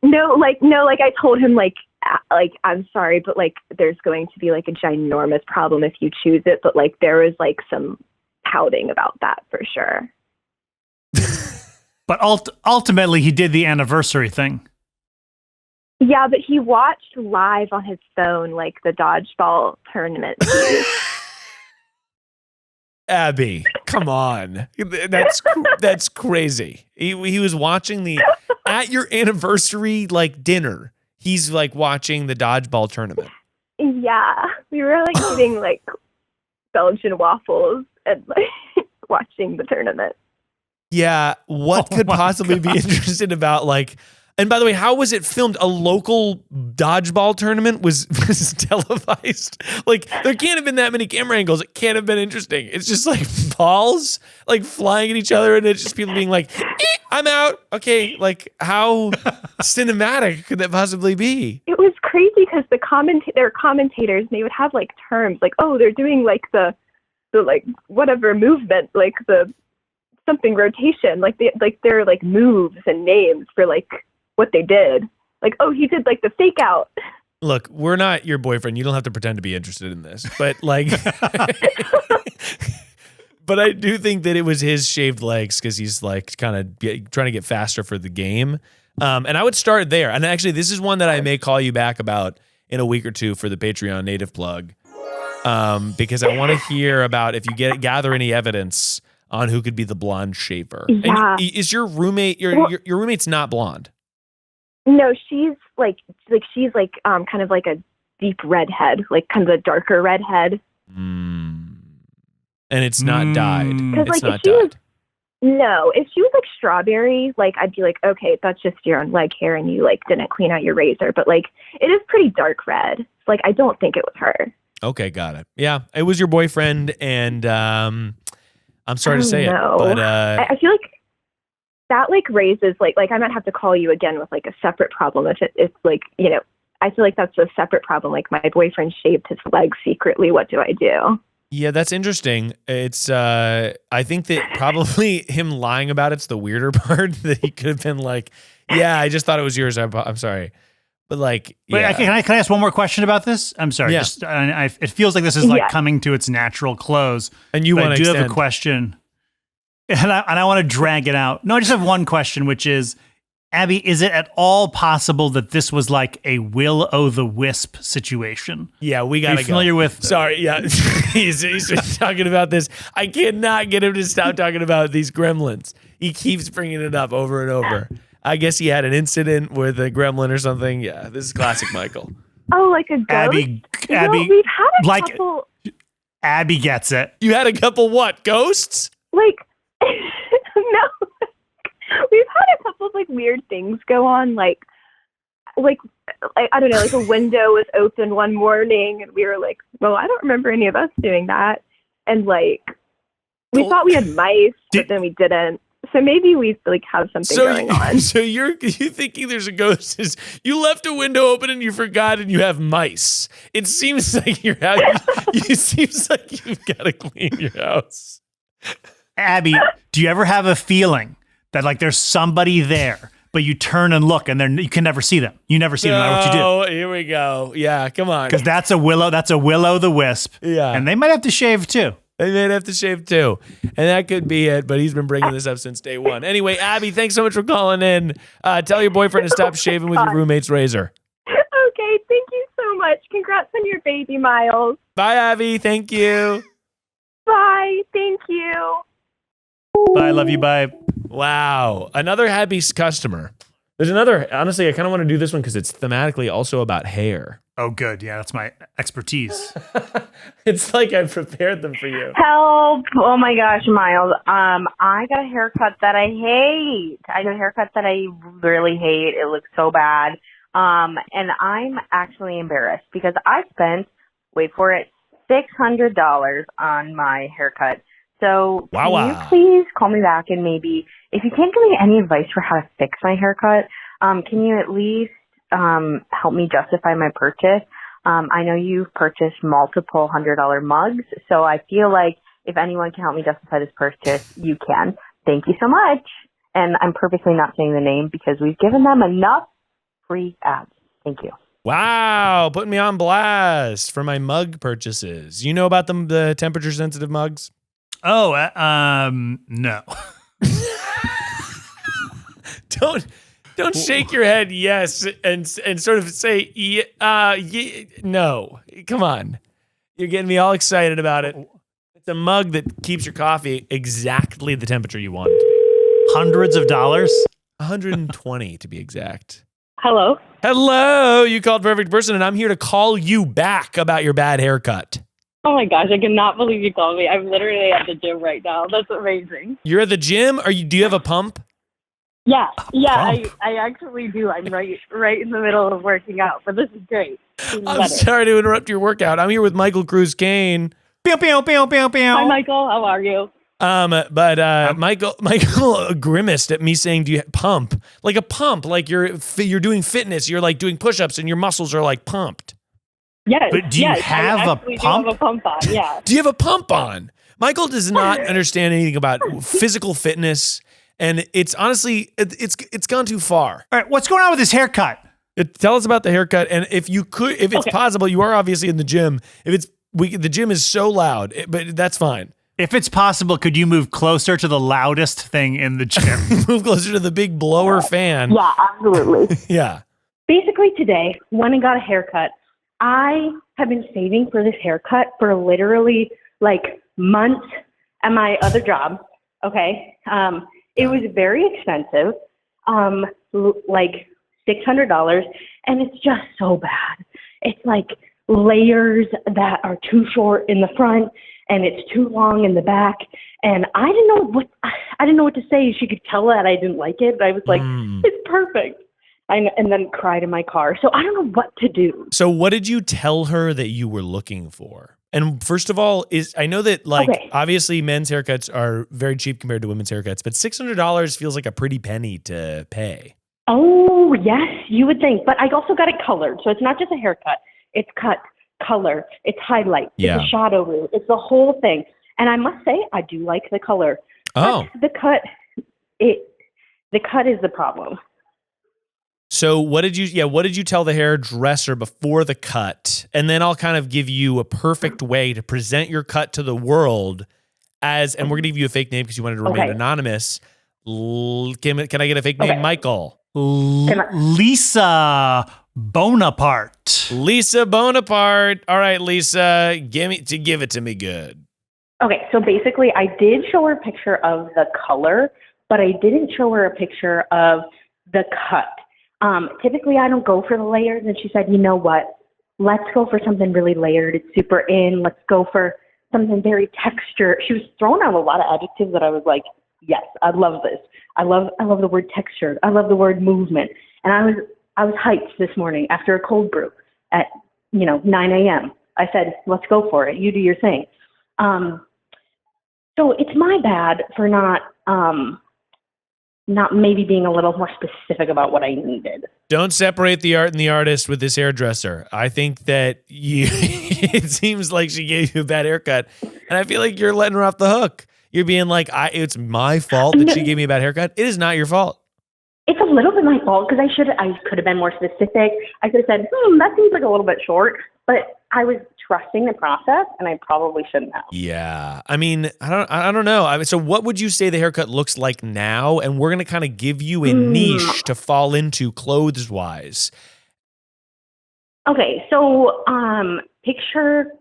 No, I told him like I'm sorry, but like there's going to be like a ginormous problem if you choose it. But like there was like some pouting about that for sure. But ultimately, he did the anniversary thing. Yeah, but he watched live on his phone like the dodgeball tournament. Abby, come on. That's crazy. He was watching at your anniversary like dinner. He's like watching the dodgeball tournament. Yeah, we were like eating like Belgian waffles and like watching the tournament. Yeah, what could possibly be interesting about like? And by the way, how was it filmed? A local dodgeball tournament was televised. Like there can't have been that many camera angles. It can't have been interesting. It's just like balls like flying at each other, and it's just people being like, "I'm out." Okay, like how cinematic could that possibly be? It was crazy because their commentators, and they would have like terms like, "Oh, they're doing like the like whatever movement, like the something rotation, like they're like moves and names for like." What they did. Like, oh, he did like the fake out. Look, we're not your boyfriend. You don't have to pretend to be interested in this. But like but I do think that it was his shaved legs because he's like kind of trying to get faster for the game. And I would start there. And actually, this is one that I may call you back about in a week or two for the Patreon native plug. Because I want to hear about if you gather any evidence on who could be the blonde shaver. Yeah. And is your roommate, your roommate's not blonde? No, she's like kind of like a deep redhead, like kind of a darker redhead. And it's not dyed. It's like, not dyed. If she was like strawberry, like I'd be like, okay, that's just your own leg hair and you like didn't clean out your razor. But like it is pretty dark red. Like I don't think it was her. Okay, got it. Yeah, it was your boyfriend, and I'm sorry to say it, but I feel like that like raises like I might have to call you again with like a separate problem if it's like, you know, I feel like that's a separate problem. Like my boyfriend shaved his legs secretly. What do I do? Yeah, that's interesting. It's I think that probably him lying about it's the weirder part, that he could have been like, yeah, I just thought it was yours. I'm sorry. But like, yeah. Wait, can I ask one more question about this? I'm sorry. Yeah. Just it feels like this is like coming to its natural close. And you want to extend. Have a question. And I want to drag it out. No, I just have one question, which is, Abby, is it at all possible that this was like a Will-O-the-Wisp situation? Yeah, we got to go. Familiar with? Sorry, yeah. he's been talking about this. I cannot get him to stop talking about these gremlins. He keeps bringing it up over and over. I guess he had an incident with a gremlin or something. Yeah, this is classic Michael. Oh, like a ghost? Abby, we've had a couple... Abby gets it. You had a couple what? Ghosts? Like... No, we've had a couple of like weird things go on. Like I don't know, like a window was open one morning, and we were like, "Well, I don't remember any of us doing that." And like we thought we had mice, but then we didn't. So maybe we like have something going on. So you thinking there's a ghost? Is you left a window open and you forgot, and you have mice? It seems like it seems like you've got to clean your house. Abby, do you ever have a feeling that like there's somebody there, but you turn and look and you can never see them? You never see them no matter what you do. Oh, here we go. Yeah, come on. Because that's a Will-O-the-Wisp. Yeah. And they might have to shave too. They might have to shave too. And that could be it, but he's been bringing this up since day one. Anyway, Abby, thanks so much for calling in. Tell your boyfriend to stop shaving with your roommate's razor. Okay, thank you so much. Congrats on your baby, Miles. Bye, Abby. Thank you. Bye. Thank you. Bye. Love you. Bye. Wow. Another happy customer. There's another, honestly, I kind of want to do this one because it's thematically also about hair. Oh, good. Yeah, that's my expertise. It's like I prepared them for you. Help. Oh my gosh, Miles. I got a haircut that I hate. I got a haircut that I really hate. It looks so bad. And I'm actually embarrassed because I spent, wait for it, $600 on my haircut. So can you please call me back and maybe, if you can't give me any advice for how to fix my haircut, can you at least help me justify my purchase? I know you've purchased multiple $100 mugs, so I feel like if anyone can help me justify this purchase, you can. Thank you so much. And I'm purposely not saying the name because we've given them enough free ads. Thank you. Wow, putting me on blast for my mug purchases. You know about the temperature sensitive mugs? Oh, no. Don't shake your head yes and sort of say no. Come on. You're getting me all excited about it. It's a mug that keeps your coffee exactly the temperature you want it to be. Hundreds of dollars? 120 to be exact. Hello? Hello, you called perfect person, and I'm here to call you back about your bad haircut. Oh my gosh, I cannot believe you called me. I'm literally at the gym right now. That's amazing. You're at the gym? Do you have a pump? Yeah, Pump. I actually do. I'm right in the middle of working out, but this is great. I'm sorry to interrupt your workout. I'm here with Michael Cruz Kayne. Pew, pew, pew, pew, pew. Hi, Michael. How are you? Michael grimaced at me saying, "Do you pump like a pump? Like you're doing fitness. You're like doing push-ups, and your muscles are like pumped." Yes. But do you have a pump? Do have a pump on, yeah. Do you have a pump on? Michael does not understand anything about physical fitness, and it's honestly it's gone too far. All right, what's going on with this haircut? Tell us about the haircut, and if it's possible, you are obviously in the gym. The gym is so loud, but that's fine. If it's possible, could you move closer to the loudest thing in the gym? Move closer to the big blower fan. Yeah, absolutely. Yeah. Basically today, when I got a haircut, I have been saving for this haircut for literally like months at my other job. Okay. It was very expensive, like $600, and it's just so bad. It's like layers that are too short in the front and it's too long in the back. And I didn't know what to say. She could tell that I didn't like it, but I was like, it's perfect. And then cried in my car. So I don't know what to do. So what did you tell her that you were looking for? And first of all, I know that obviously men's haircuts are very cheap compared to women's haircuts, but $600 feels like a pretty penny to pay. Oh, yes, you would think. But I also got it colored. So it's not just a haircut. It's cut, color, it's highlight, it's a shadow root. It's the whole thing. And I must say, I do like the color. Oh. But the cut is the problem. So what did you tell the hairdresser before the cut? And then I'll kind of give you a perfect way to present your cut to the world and we're going to give you a fake name because you wanted to remain anonymous. Can I get a fake name? Michael. Lisa Bonaparte. Lisa Bonaparte. All right, Lisa, give it to me good. Okay, so basically I did show her a picture of the color, but I didn't show her a picture of the cut. Typically I don't go for the layers, and she said, you know what, let's go for something really layered. It's super in. Let's go for something very textured. She was throwing out a lot of adjectives that I was like, yes, I love this. I love the word textured. I love the word movement. And I was hyped this morning after a cold brew at 9 a.m. I said, let's go for it. You do your thing. So it's my bad for not maybe being a little more specific about what I needed. Don't separate the art and the artist with this hairdresser. I think that it seems like she gave you a bad haircut, and I feel like you're letting her off the hook. You're being like, it's my fault that she gave me a bad haircut. It is not your fault. It's a little bit my fault because I could have been more specific. I could have said, that seems like a little bit short, but I was trusting the process, and I probably shouldn't have. Yeah. I mean, I don't know. So what would you say the haircut looks like now? And we're going to kind of give you a niche to fall into clothes-wise. Okay. So picture,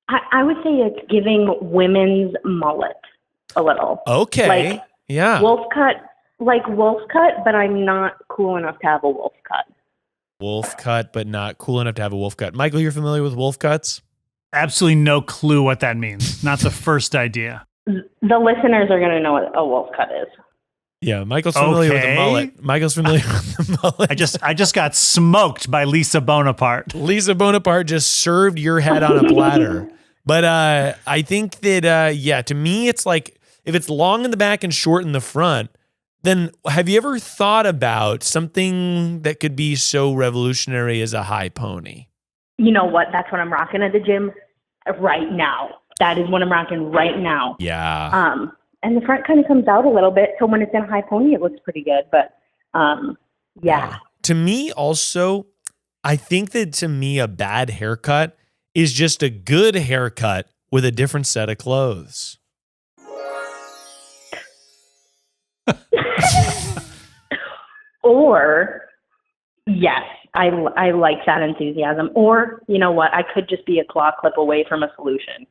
I would say it's giving women's mullet a little. Okay. Yeah. Wolf cut, but I'm not cool enough to have a wolf cut. Wolf cut, but not cool enough to have a wolf cut. Michael, you're familiar with wolf cuts? Absolutely no clue what that means. Not the first idea. The listeners are going to know what a wolf cut is. Yeah, Michael's familiar with the mullet. Michael's familiar with the mullet. I just got smoked by Lisa Bonaparte. Lisa Bonaparte just served your head on a platter. But I think that, to me, it's like if it's long in the back and short in the front, then have you ever thought about something that could be so revolutionary as a high pony? You know what? That's what I'm rocking at the gym right now. That is what I'm rocking right now. Yeah. And the front kind of comes out a little bit. So when it's in a high pony, it looks pretty good. But yeah. To me also, I think that to me, a bad haircut is just a good haircut with a different set of clothes. Or, yes, I like that enthusiasm. Or, you know what, I could just be a claw clip away from a solution.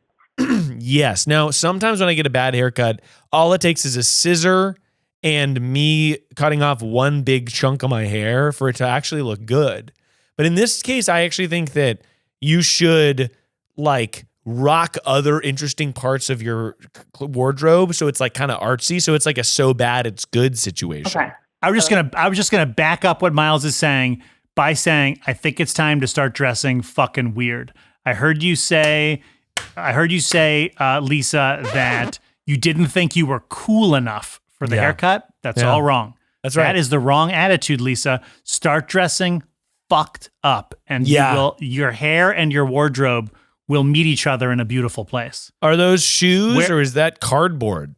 Yes. Now, sometimes when I get a bad haircut, all it takes is a scissor and me cutting off one big chunk of my hair for it to actually look good. But in this case, I actually think that you should rock other interesting parts of your wardrobe. So it's like kind of artsy. So it's like a so bad it's good situation. Okay. I was just gonna back up what Miles is saying by saying I think it's time to start dressing fucking weird. I heard you say, Lisa, that you didn't think you were cool enough for the haircut. That's all wrong. That's right. That is the wrong attitude, Lisa. Start dressing fucked up, and your hair and your wardrobe will meet each other in a beautiful place. Are those shoes or is that cardboard?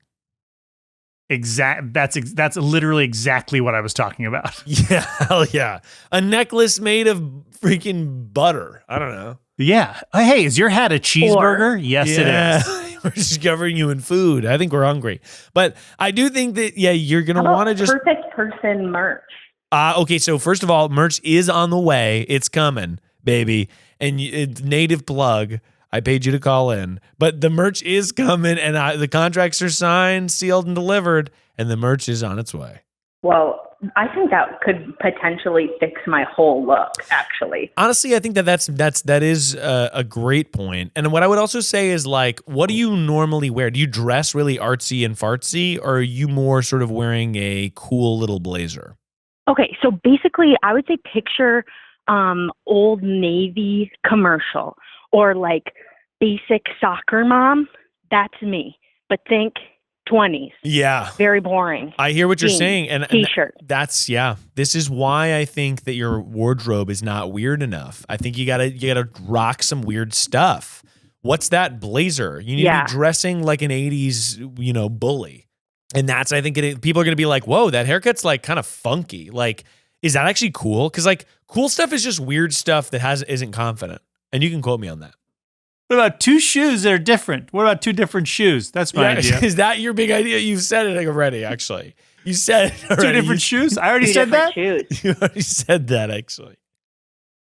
That's literally exactly what I was talking about. Yeah, hell yeah. A necklace made of freaking butter. I don't know. Yeah. Hey, is your hat a cheeseburger? Yes, it is. We're just covering you in food. I think we're hungry. But I do think that, you're going to want to just... Perfect person merch. Okay, so first of all, merch is on the way. It's coming, baby. And it's native plug. I paid you to call in. But the merch is coming, and the contracts are signed, sealed, and delivered, and the merch is on its way. Well, I think that could potentially fix my whole look, actually. Honestly, I think that is a great point. And what I would also say is, like, what do you normally wear? Do you dress really artsy and fartsy, or are you more sort of wearing a cool little blazer? Okay, so basically, I would say picture Old Navy commercial or like basic soccer mom. That's me. But think 20s. Yeah. Very boring. I hear what you're saying. And T-shirt. That's, this is why I think that your wardrobe is not weird enough. I think you gotta rock some weird stuff. What's that blazer? You need to be dressing like an 80s, bully. And that's, I think, people are going to be like, whoa, that haircut's like kind of funky. Like, is that actually cool? Because like cool stuff is just weird stuff that isn't confident. And you can quote me on that. What about two shoes that are different? What about two different shoes? That's my idea. Is that your big idea? You've said it already, actually. You said it already. Two different shoes? I already said that? Shoes. You already said that, actually.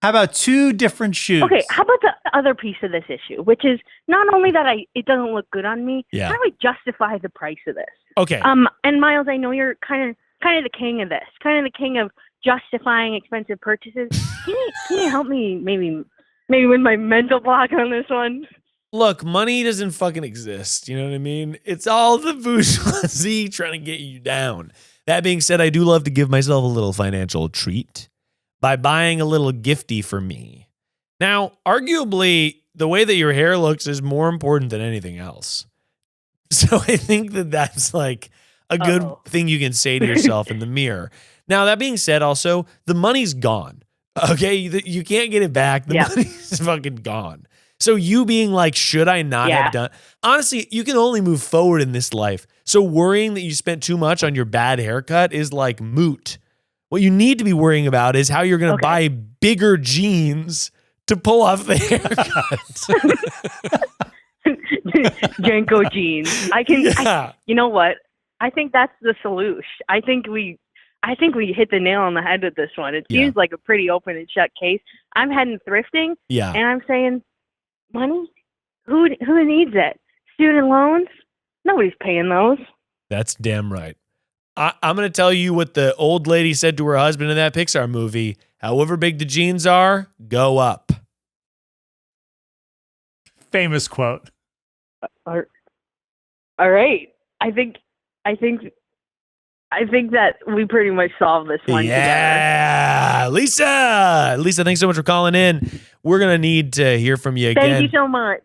How about two different shoes? Okay, how about the other piece of this issue, which is not only that it doesn't look good on me, how do I justify the price of this? Okay. And Miles, I know you're kind of the king of this, kind of the king of justifying expensive purchases. Can you help me maybe with my mental block on this one? Look, money doesn't fucking exist. You know what I mean? It's all the bourgeoisie trying to get you down. That being said, I do love to give myself a little financial treat by buying a little gifty for me. Now, arguably, the way that your hair looks is more important than anything else. So I think that's like a good thing you can say to yourself in the mirror. Now, that being said, also, the money's gone. Okay? You can't get it back. The money's fucking gone. So you being like, should I not have done? Honestly, you can only move forward in this life. So worrying that you spent too much on your bad haircut is like moot. What you need to be worrying about is how you're going to buy bigger jeans to pull off the haircut. Janko jeans. You know what? I think that's the solution. I think we hit the nail on the head with this one. It seems like a pretty open and shut case. I'm heading thrifting. Yeah. And I'm saying, money? Who needs it? Student loans? Nobody's paying those. That's damn right. I'm going to tell you what the old lady said to her husband in that Pixar movie. However big the jeans are, go up. Famous quote. All right. I think that we pretty much solved this one together. Lisa, thanks so much for calling in. We're going to need to hear from you again. Thank you so much.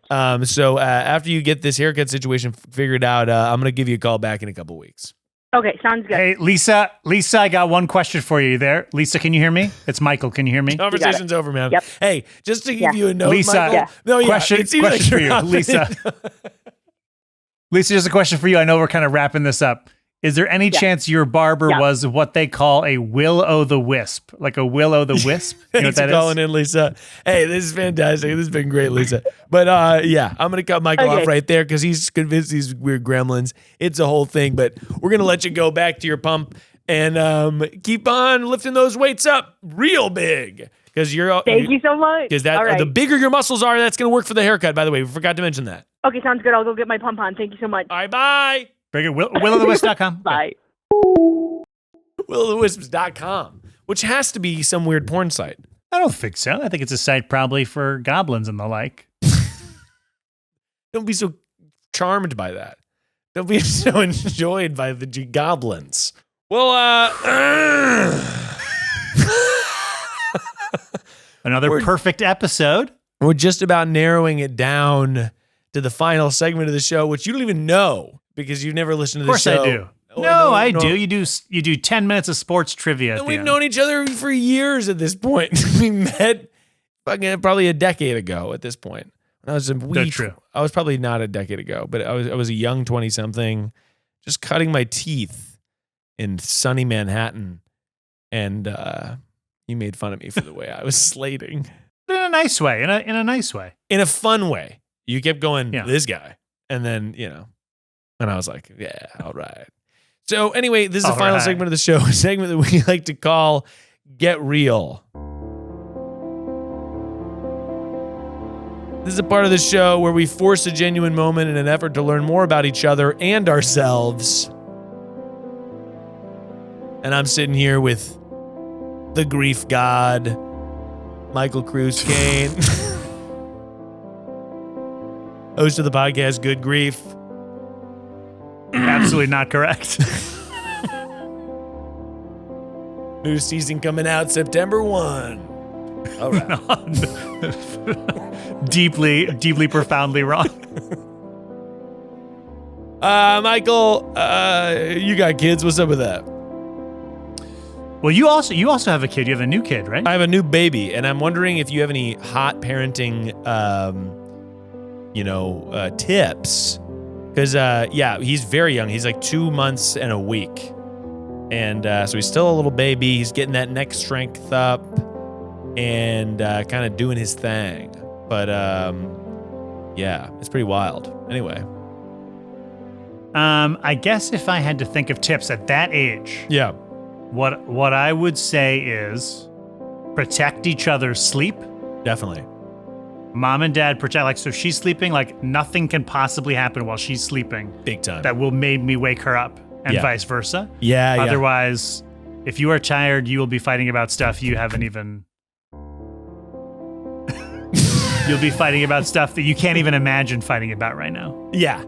So after you get this haircut situation figured out, I'm going to give you a call back in a couple weeks. Okay, sounds good. Hey, Lisa, I got one question for you there. Lisa, can you hear me? It's Michael. Can you hear me? Conversation's over, man. Yep. Hey, just to give you a note, Lisa, Michael. No, question for you, Lisa. Lisa, just a question for you. I know we're kind of wrapping this up. Is there any chance your barber was what they call a will-o'-the-wisp? Like a will-o'-the-wisp? You know what that is? Calling in, Lisa. Hey, this is fantastic. This has been great, Lisa. But I'm going to cut Michael off right there because he's convinced these weird gremlins. It's a whole thing. But we're going to let you go back to your pump and keep on lifting those weights up real big. Thank you so much. Because the bigger your muscles are, that's going to work for the haircut, by the way. We forgot to mention that. Okay, sounds good. I'll go get my pump on. Thank you so much. All right, bye. Very good. Willowthewisp.com. Bye. Willowthewisps.com, which has to be some weird porn site. I don't think so. I think it's a site probably for goblins and the like. Don't be so charmed by that. Don't be so enjoyed by the goblins. Well, Another perfect episode. We're just about narrowing it down to the final segment of the show, which you don't even know because you've never listened to the show. Of course I do. No, I do. You do 10 minutes of sports trivia. And we've known each other for years at this point. We met fucking probably a decade ago at this point. When I was That's true. I was probably not a decade ago, but I was a young 20-something, just cutting my teeth in sunny Manhattan, and you made fun of me for the way I was slating. In a nice way. In a nice way. In a fun way. You kept going, this guy. And then, and I was like, yeah, all right. So anyway, this is the final segment of the show, a segment that we like to call Get Real. This is a part of the show where we force a genuine moment in an effort to learn more about each other and ourselves. And I'm sitting here with the grief god, Michael Cruz Kayne, host of the podcast Good Grief. Absolutely not correct. New season coming out September 1. All right. deeply, profoundly wrong. Michael, you got kids. What's up with that? Well, you also have a kid. You have a new kid, right? I have a new baby, and I'm wondering if you have any hot parenting, tips. Because, he's very young. He's like 2 months and a week. And so he's still a little baby. He's getting that neck strength up and kind of doing his thing. But, it's pretty wild. Anyway. I guess if I had to think of tips at that age. Yeah. What I would say is protect each other's sleep. Definitely. Mom and dad protect, like, so if she's sleeping, like, nothing can possibly happen while she's sleeping. Big time. That will make me wake her up, and vice versa. Yeah, Otherwise, if you are tired, you will be fighting about stuff you haven't even... You'll be fighting about stuff that you can't even imagine fighting about right now. Yeah.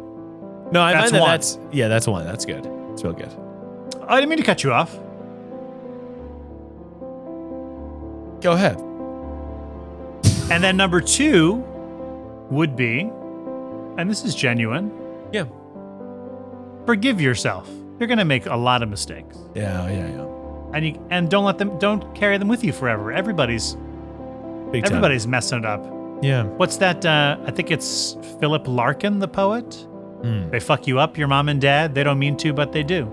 No, I that's find one. That's one. That's good. It's real good. I didn't mean to cut you off. Go ahead. And then number 2 would be, and this is genuine. Yeah. Forgive yourself. You're going to make a lot of mistakes. Yeah. And don't carry them with you forever. Everybody's messing it up. Yeah. What's that? I think it's Philip Larkin, the poet. They fuck you up, your mom and dad. They don't mean to, but they do.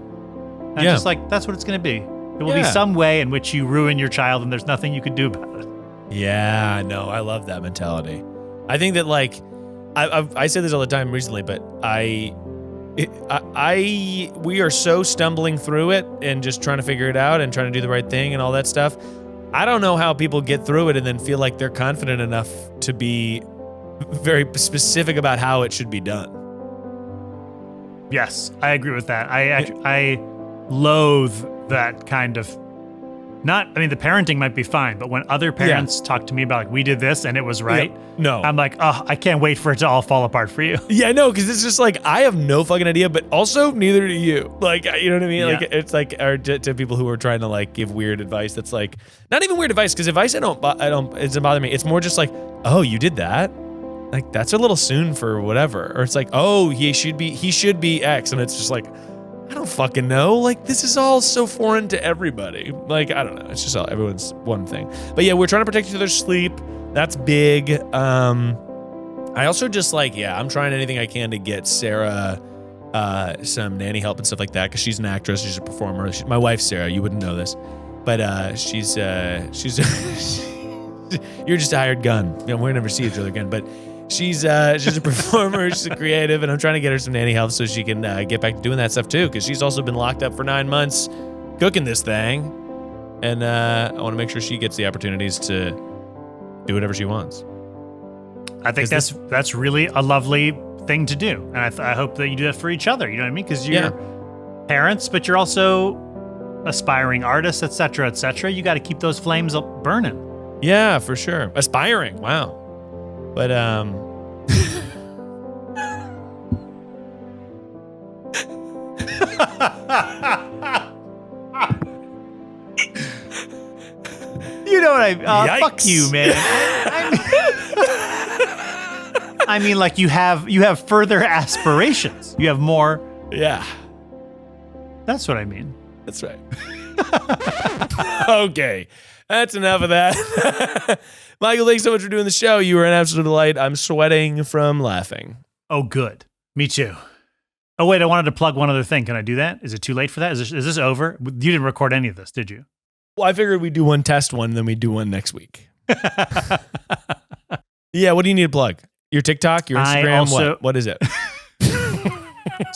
And just like, that's what it's going to be. There will be some way in which you ruin your child and there's nothing you can do about it. Yeah, no, I love that mentality. I think that, like, I say this all the time recently, but we are so stumbling through it and just trying to figure it out and trying to do the right thing and all that stuff. I don't know how people get through it and then feel like they're confident enough to be very specific about how it should be done. Yes, I agree with that. I loathe that kind of... the parenting might be fine, but when other parents talk to me about, like, we did this and it was right, no, I'm like, oh, I can't wait for it to all fall apart for you. Yeah, no, because it's just like, I have no fucking idea, but also neither do you. Like, you know what I mean? Yeah. Like, it's like, or to people who are trying to, like, give weird advice that's like, not even weird advice, because advice it doesn't bother me. It's more just like, oh, you did that? Like, that's a little soon for whatever. Or it's like, oh, he should be X, and it's just like, I don't fucking know. Like, this is all so foreign to everybody. Like, I don't know. It's just all, everyone's one thing. But yeah, we're trying to protect each other's sleep. That's big. I also just like, I'm trying anything I can to get Sarah some nanny help and stuff like that, because she's an actress. She's a performer. My wife's Sarah. You wouldn't know this. But she's you're just a hired gun. You know, we'll never see each other again. But she's a performer, she's a creative, and I'm trying to get her some nanny help so she can get back to doing that stuff too, because she's also been locked up for 9 months cooking this thing, and I want to make sure she gets the opportunities to do whatever she wants. I think that's really a lovely thing to do, and I hope that you do that for each other. You know what I mean? Because you're parents, but you're also aspiring artists, etc., etc. You got to keep those flames up burning. Yeah, for sure. Aspiring. Wow. But what I fuck you, man. I mean, like you have further aspirations. You have more. Yeah. That's what I mean. That's right. Okay. That's enough of that. Michael, thanks so much for doing the show. You were an absolute delight. I'm sweating from laughing. Oh, good. Me too. Oh, wait, I wanted to plug one other thing. Can I do that? Is it too late for that? Is this over? You didn't record any of this, did you? Well, I figured we'd do one test one, then we'd do one next week. Yeah, what do you need to plug? Your TikTok, your Instagram, what is it?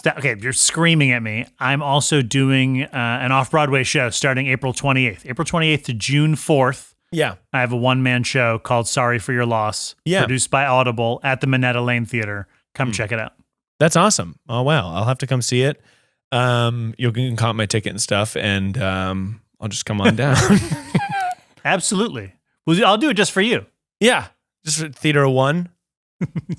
Okay, you're screaming at me. I'm also doing an off-Broadway show starting April 28th. April 28th to June 4th. Yeah. I have a one-man show called Sorry for Your Loss, produced by Audible at the Minetta Lane Theater. Come check it out. That's awesome. Oh, wow. I'll have to come see it. You can comp my ticket and stuff, and I'll just come on down. Absolutely. Well, I'll do it just for you. Yeah. Just for Theater of One.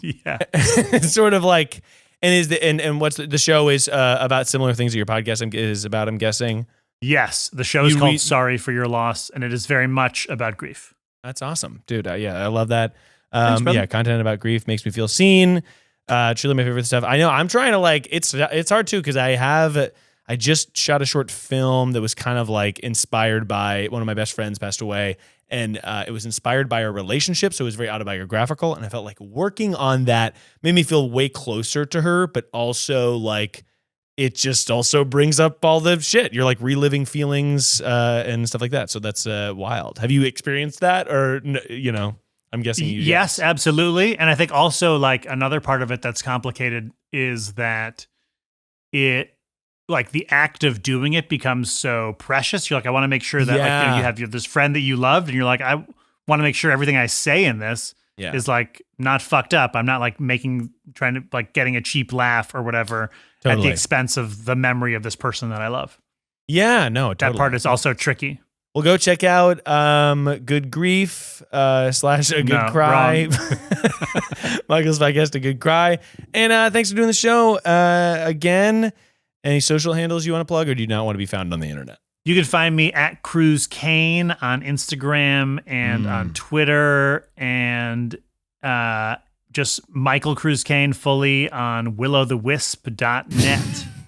Yeah. It's sort of like, and what's the show is about similar things that your podcast is about, I'm guessing. Yes. The show is called Sorry for Your Loss, and it is very much about grief. That's awesome. Dude, yeah, I love that. Thanks, yeah, content about grief makes me feel seen. Truly my favorite stuff. I know I'm trying to like, it's hard too, because I just shot a short film that was kind of like inspired by one of my best friends passed away. And it was inspired by our relationship. So it was very autobiographical. And I felt like working on that made me feel way closer to her, but also like it just also brings up all the shit. You're like reliving feelings and stuff like that. So that's wild. Have you experienced that? Or, you know, I'm guessing you. Yes, absolutely. And I think also like another part of it that's complicated is that it, like the act of doing it becomes so precious. You're like, I want to make sure that like you have this friend that you loved, and you're like, I want to make sure everything I say in this is like not fucked up. I'm not like trying to like getting a cheap laugh or whatever at the expense of the memory of this person that I love. Yeah, no, totally. That part is also tricky. Well, go check out Good Grief / A Good Cry. Michael's podcast, A Good Cry. And thanks for doing the show again. Any social handles you want to plug, or do you not want to be found on the internet? You can find me at Cruz Kayne on Instagram and on Twitter, and just Michael Cruz Kayne fully on willowthewisp.net.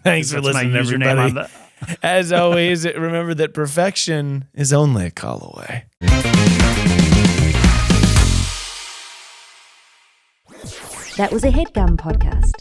Thanks for listening, everybody. As always, remember that perfection is only a call away. That was a Headgum podcast.